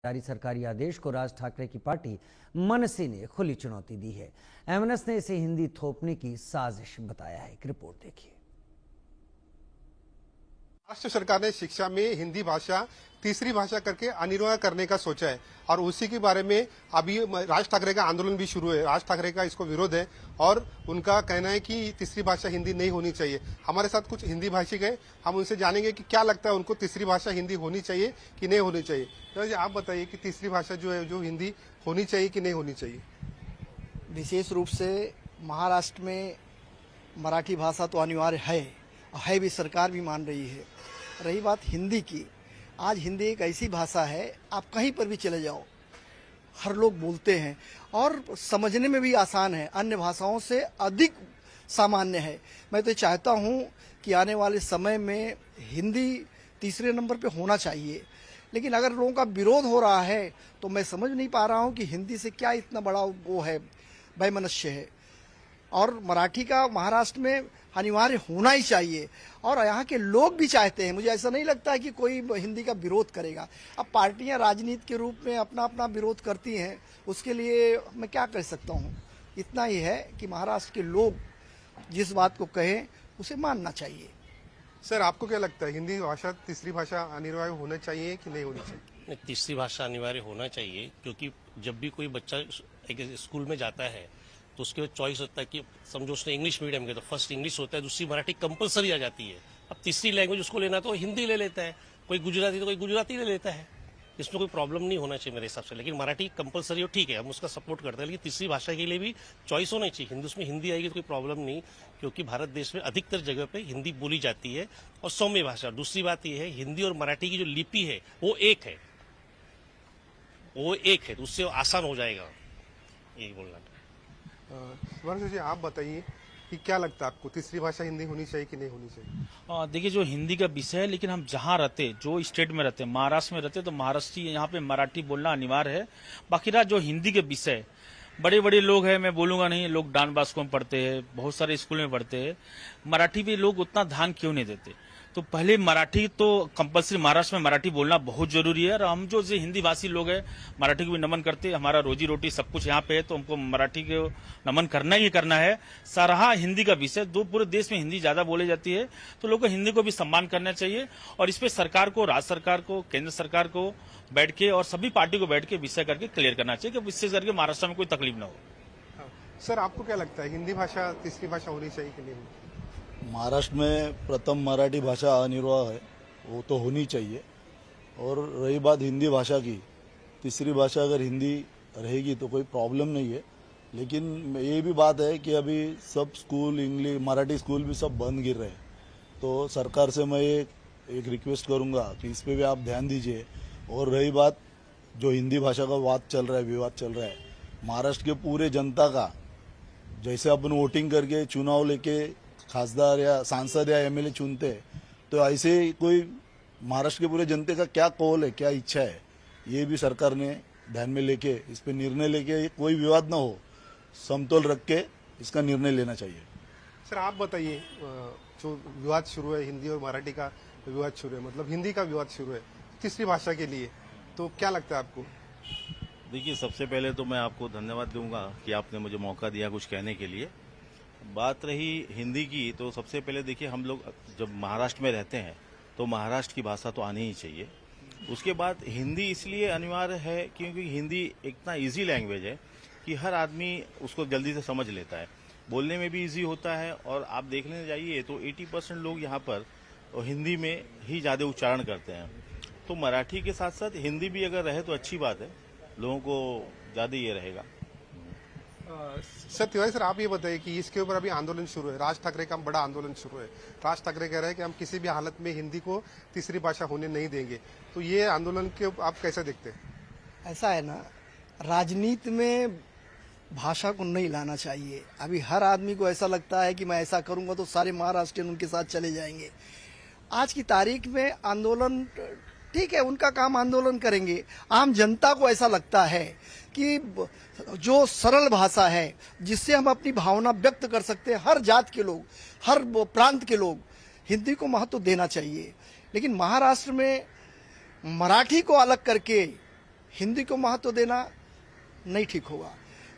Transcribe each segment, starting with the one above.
जारी सरकारी आदेश को राज ठाकरे की पार्टी मनसे ने खुली चुनौती दी है। एमएनएस ने इसे हिंदी थोपने की साजिश बताया है। एक रिपोर्ट देखिए। महाराष्ट्र सरकार ने शिक्षा में हिंदी भाषा तीसरी भाषा करके अनिवार्य करने का सोचा है और उसी के बारे में अभी राज ठाकरे का आंदोलन भी शुरू है। राज ठाकरे का इसको विरोध है और उनका कहना है कि तीसरी भाषा हिंदी नहीं होनी चाहिए। हमारे साथ कुछ हिंदी भाषिक है, हम उनसे जानेंगे कि क्या लगता है उनको तीसरी भाषा हिंदी होनी चाहिए कि नहीं होनी चाहिए। तो जी आप बताइए कि तीसरी भाषा जो है जो हिंदी होनी चाहिए कि नहीं होनी चाहिए। विशेष रूप से महाराष्ट्र में मराठी भाषा तो अनिवार्य है भी, सरकार भी मान रही है। रही बात हिंदी की, आज हिंदी एक ऐसी भाषा है, आप कहीं पर भी चले जाओ हर लोग बोलते हैं और समझने में भी आसान है, अन्य भाषाओं से अधिक सामान्य है। मैं तो चाहता हूं कि आने वाले समय में हिंदी तीसरे नंबर पे होना चाहिए, लेकिन अगर लोगों का विरोध हो रहा है तो मैं समझ नहीं पा रहा हूं कि हिंदी से क्या इतना बड़ा वो है, वैमनस्य है। और मराठी का महाराष्ट्र में अनिवार्य होना ही चाहिए और यहाँ के लोग भी चाहते हैं। मुझे ऐसा नहीं लगता है कि कोई हिंदी का विरोध करेगा। अब पार्टियां राजनीति के रूप में अपना अपना विरोध करती हैं, उसके लिए मैं क्या कर सकता हूँ। इतना ही है कि महाराष्ट्र के लोग जिस बात को कहें उसे मानना चाहिए। सर आपको क्या लगता है हिंदी भाषा तीसरी भाषा अनिवार्य होना चाहिए कि नहीं होनी चाहिए। तीसरी भाषा अनिवार्य होना चाहिए, क्योंकि जब भी कोई बच्चा एक स्कूल में जाता है तो उसके बाद चॉइस होता है कि समझो उसने इंग्लिश मीडियम के तो फर्स्ट इंग्लिश होता है, दूसरी मराठी कंपलसरी आ जाती है। अब तीसरी लैंग्वेज उसको लेना तो हिंदी ले लेता है, कोई गुजराती तो कोई गुजराती ले लेता है। इसमें कोई प्रॉब्लम नहीं होना चाहिए मेरे हिसाब से, लेकिन मराठी कंपलसरी हो ठीक है, हम उसका सपोर्ट करते हैं, लेकिन तीसरी भाषा के लिए भी चॉइस होना चाहिए। हिंदी उसमें हिंदी आएगी तो कोई प्रॉब्लम नहीं, क्योंकि भारत देश में अधिकतर जगह पे हिंदी बोली जाती है और सौम्य भाषा। दूसरी बात यह है हिंदी और मराठी की जो लिपि है वो एक है, तो उससे आसान हो जाएगा, यही बोलना। वर्ष जी आप बताइए कि क्या लगता है आपको तीसरी भाषा हिंदी होनी चाहिए कि नहीं होनी चाहिए। देखिए जो हिंदी का विषय है, लेकिन हम जहाँ रहते, जो स्टेट में रहते, महाराष्ट्र में रहते तो महाराष्ट्री यहाँ पे मराठी बोलना अनिवार्य है। बाकी रहा जो हिंदी के विषय, बड़े बड़े लोग हैं, मैं बोलूंगा नहीं, लोग डॉन बॉस्को में पढ़ते हैं, बहुत सारे स्कूल में पढ़ते हैं, मराठी पे लोग उतना ध्यान क्यों नहीं देते। तो पहले मराठी तो कंपलसरी, महाराष्ट्र में मराठी बोलना बहुत जरूरी है। और हम जो हिंदी भाषी लोग हैं मराठी को भी नमन करते हैं, हमारा रोजी रोटी सब कुछ यहाँ पे है, तो हमको मराठी को नमन करना ही करना है। सराहा हिंदी का विषय, दो पूरे देश में हिंदी ज्यादा बोली जाती है, तो लोगों को हिंदी को भी सम्मान करना चाहिए। और इस पे सरकार को, राज्य सरकार को, केंद्र सरकार को बैठ के और सभी पार्टी को बैठ के विषय करके क्लियर करना चाहिए कि विशेष करके महाराष्ट्र में कोई तकलीफ न हो। सर आपको क्या लगता है हिंदी भाषा तीसरी भाषा होनी चाहिए कि नहीं होनी। महाराष्ट्र में प्रथम मराठी भाषा अनिवार्य है, वो तो होनी चाहिए। और रही बात हिंदी भाषा की, तीसरी भाषा अगर हिंदी रहेगी तो कोई प्रॉब्लम नहीं है, लेकिन ये भी बात है कि अभी सब स्कूल इंग्लिश मराठी स्कूल भी सब बंद गिर रहे हैं। तो सरकार से मैं एक रिक्वेस्ट करूंगा कि इस पे भी आप ध्यान दीजिए। और रही बात जो हिंदी भाषा का वाद चल रहा है, विवाद चल रहा है, महाराष्ट्र के पूरे जनता का, जैसे अपन वोटिंग करके चुनाव लेके खासदार या सांसद या एमएलए चुनते हैं, तो ऐसे कोई महाराष्ट्र के पूरे जनते का क्या कौल है, क्या इच्छा है, ये भी सरकार ने ध्यान में लेके इस पे निर्णय लेके कोई विवाद ना हो, समतोल रख के इसका निर्णय लेना चाहिए। सर आप बताइए जो विवाद शुरू है, हिंदी और मराठी का विवाद शुरू है, मतलब हिंदी का विवाद शुरू है तीसरी भाषा के लिए, तो क्या लगता है आपको। देखिए सबसे पहले तो मैं आपको धन्यवाद दूंगा कि आपने मुझे मौका दिया कुछ कहने के लिए। बात रही हिंदी की, तो सबसे पहले देखिए हम लोग जब महाराष्ट्र में रहते हैं तो महाराष्ट्र की भाषा तो आनी ही चाहिए। उसके बाद हिंदी इसलिए अनिवार्य है क्योंकि हिंदी इतना इजी लैंग्वेज है कि हर आदमी उसको जल्दी से समझ लेता है, बोलने में भी इजी होता है। और आप देखने जाइए तो 80% लोग यहाँ पर हिंदी में ही ज़्यादा उच्चारण करते हैं। तो मराठी के साथ साथ हिंदी भी अगर रहे तो अच्छी बात है, लोगों को ज़्यादा ये रहेगा। सर तिवारी सर आप ये बताइए कि इसके ऊपर अभी आंदोलन शुरू है, राज ठाकरे का बड़ा आंदोलन शुरू है। राज ठाकरे कह रहे हैं कि हम किसी भी हालत में हिंदी को तीसरी भाषा होने नहीं देंगे, तो ये आंदोलन के आप कैसे देखते हैं। ऐसा है ना, राजनीति में भाषा को नहीं लाना चाहिए। अभी हर आदमी को ऐसा लगता है कि मैं ऐसा करूंगा तो सारे महाराष्ट्रियन उनके साथ चले जाएंगे। आज की तारीख में आंदोलन ठीक है, उनका काम आंदोलन करेंगे। आम जनता को ऐसा लगता है कि जो सरल भाषा है जिससे हम अपनी भावना व्यक्त कर सकते हैं, हर जात के लोग, हर प्रांत के लोग हिंदी को महत्व देना चाहिए। लेकिन महाराष्ट्र में मराठी को अलग करके हिंदी को महत्व देना नहीं ठीक होगा।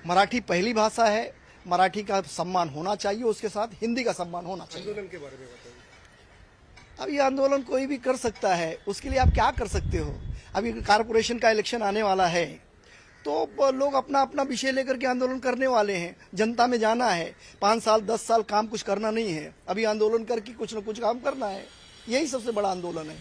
मराठी पहली भाषा है, मराठी का सम्मान होना चाहिए, उसके साथ हिंदी का सम्मान होना चाहिए। आंदोलन के बारे में बताइए। अब ये आंदोलन कोई भी कर सकता है, उसके लिए आप क्या कर सकते हो? अभी कारपोरेशन का इलेक्शन आने वाला है, तो लोग अपना अपना विषय लेकर के आंदोलन करने वाले हैं। जनता में जाना है, 5 साल 10 साल काम कुछ करना नहीं है, अभी आंदोलन करके कुछ न कुछ काम करना है। यही सबसे बड़ा आंदोलन है।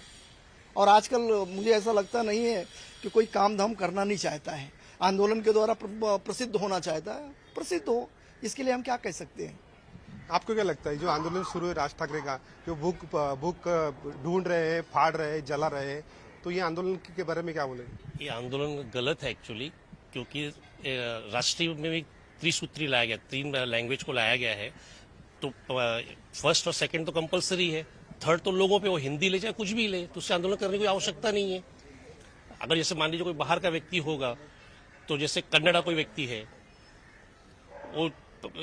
और आजकल मुझे ऐसा लगता नहीं है कि कोई काम धाम करना नहीं चाहता है, आंदोलन के द्वारा प्रसिद्ध होना चाहता है। प्रसिद्ध हो, इसके लिए हम क्या कह सकते हैं? आपको क्या लगता है जो आंदोलन शुरू है राज ठाकरे का, जो बुक ढूंढ रहे हैं, फाड़ रहे हैं, जला रहे हैं, तो ये आंदोलन के बारे में क्या बोलेंगे? ये आंदोलन गलत है एक्चुअली, क्योंकि राष्ट्रीय में भी त्रिसूत्री लाया गया, 3 लैंग्वेज को लाया गया है। तो फर्स्ट और सेकंड तो कंपलसरी है, थर्ड तो लोगों पे वो हिंदी ले चाहे कुछ भी ले, तो उससे आंदोलन करने की आवश्यकता नहीं है। अगर जैसे मान लीजिए कोई बाहर का व्यक्ति होगा, तो जैसे कन्नड़ा कोई व्यक्ति है, वो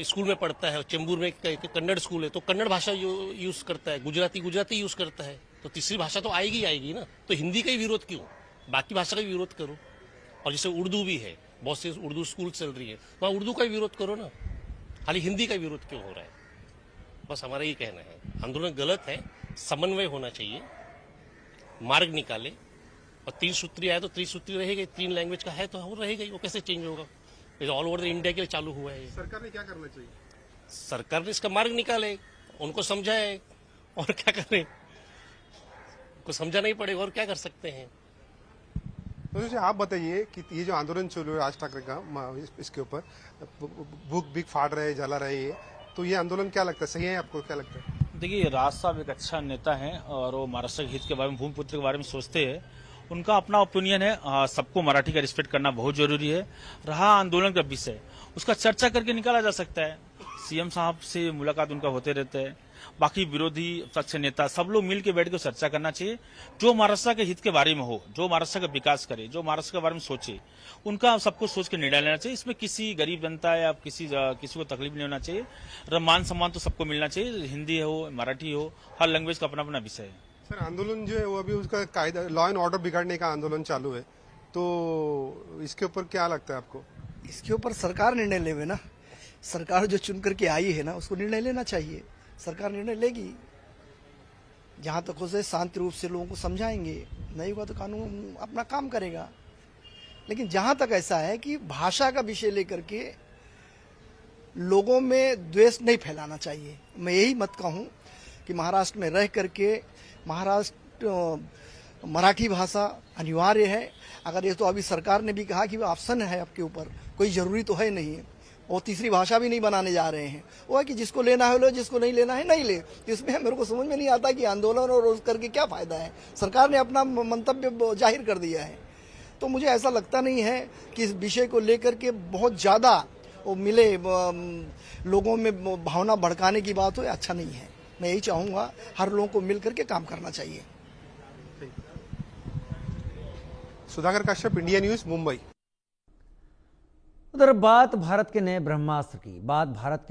स्कूल में पढ़ता है, चेंबूर में कन्नड़ स्कूल है, तो कन्नड़ भाषा यूज करता है, गुजराती यूज करता है, तो तीसरी भाषा तो आएगी ना। तो हिंदी का ही विरोध क्यों, बाकी भाषा का भी विरोध करो। और जैसे उर्दू भी है, बहुत से उर्दू स्कूल चल रही है, वहाँ उर्दू का भी विरोध करो ना, खाली हिंदी का विरोध क्यों हो रहा है? बस हमारा ये कहना है, आंदोलन गलत है, समन्वय होना चाहिए, मार्ग निकाले। और 3 सूत्री आए तो 3 सूत्री रहेगी, 3 लैंग्वेज का है तो वो रहेगा ही, वो कैसे चेंज होगा? ऑल ओवर द इंडिया के लिए चालू हुआ है। सरकार ने क्या करना चाहिए? सरकार ने इसका मार्ग निकाले, उनको समझाए, और क्या करें? उनको समझाना ही पड़ेगा, और क्या कर सकते हैं? तो आप बताइए कि ये जो आंदोलन शुरू है राज ठाकरे का, इसके ऊपर बुक बिक फाड़ रहे, जला रहे हैं, तो ये आंदोलन क्या लगता है, सही है? आपको क्या लगता है? देखिए, राज साहब एक अच्छा नेता हैं और वो महाराष्ट्र के हित के बारे में, भूमिपुत्र के बारे में सोचते हैं। उनका अपना ओपिनियन है, सबको मराठी का रिस्पेक्ट करना बहुत जरूरी है। रहा आंदोलन का विषय, उसका चर्चा करके निकाला जा सकता है। सीएम साहब से मुलाकात उनका होते रहते हैं, बाकी विरोधी पक्ष नेता सब लोग मिल के बैठ के चर्चा करना चाहिए, जो महाराष्ट्र के हित के बारे में हो, जो महाराष्ट्र का विकास करे, जो महाराष्ट्र के बारे में सोचे, उनका सबको सोच के निर्णय लेना चाहिए। इसमें किसी गरीब जनता या किसी को तकलीफ नहीं होना चाहिए। मान सम्मान तो सबको मिलना चाहिए, हिंदी हो, मराठी हो, हर लैंग्वेज का अपना अपना विषय है। सर, आंदोलन जो है वो अभी उसका कायदा, लॉ एंड ऑर्डर बिगाड़ने का आंदोलन चालू है, तो इसके ऊपर क्या लगता है आपको? इसके ऊपर सरकार निर्णय लेवे ना, सरकार जो चुन करके आई है ना, उसको निर्णय लेना चाहिए। सरकार निर्णय लेगी, जहां तक हो सके शांति रूप से लोगों को समझाएंगे, नहीं हुआ तो कानून अपना काम करेगा। लेकिन जहां तक ऐसा है कि भाषा का विषय लेकर के लोगों में द्वेष नहीं फैलाना चाहिए। मैं यही मत कहूं कि महाराष्ट्र में रह करके मराठी भाषा अनिवार्य है। अगर ये तो अभी सरकार ने भी कहा कि वो ऑप्शन है आपके ऊपर, कोई जरूरी तो है नहीं है, और तीसरी भाषा भी नहीं बनाने जा रहे हैं। वो है कि जिसको लेना है लो, जिसको नहीं लेना है नहीं ले। इसमें मेरे को समझ में नहीं आता कि आंदोलन और रोज करके क्या फायदा है। सरकार ने अपना मंतव्य जाहिर कर दिया है, तो मुझे ऐसा लगता नहीं है कि इस विषय को लेकर के बहुत ज्यादा वो मिले लोगों में भावना भड़काने की बात हो, अच्छा नहीं है। मैं यही चाहूंगा हर लोगों को मिल करके काम करना चाहिए। Sudhakar Kashyap, India news, Mumbai. उधर बात भारत के नए ब्रह्मास्त्र की, बात भारत के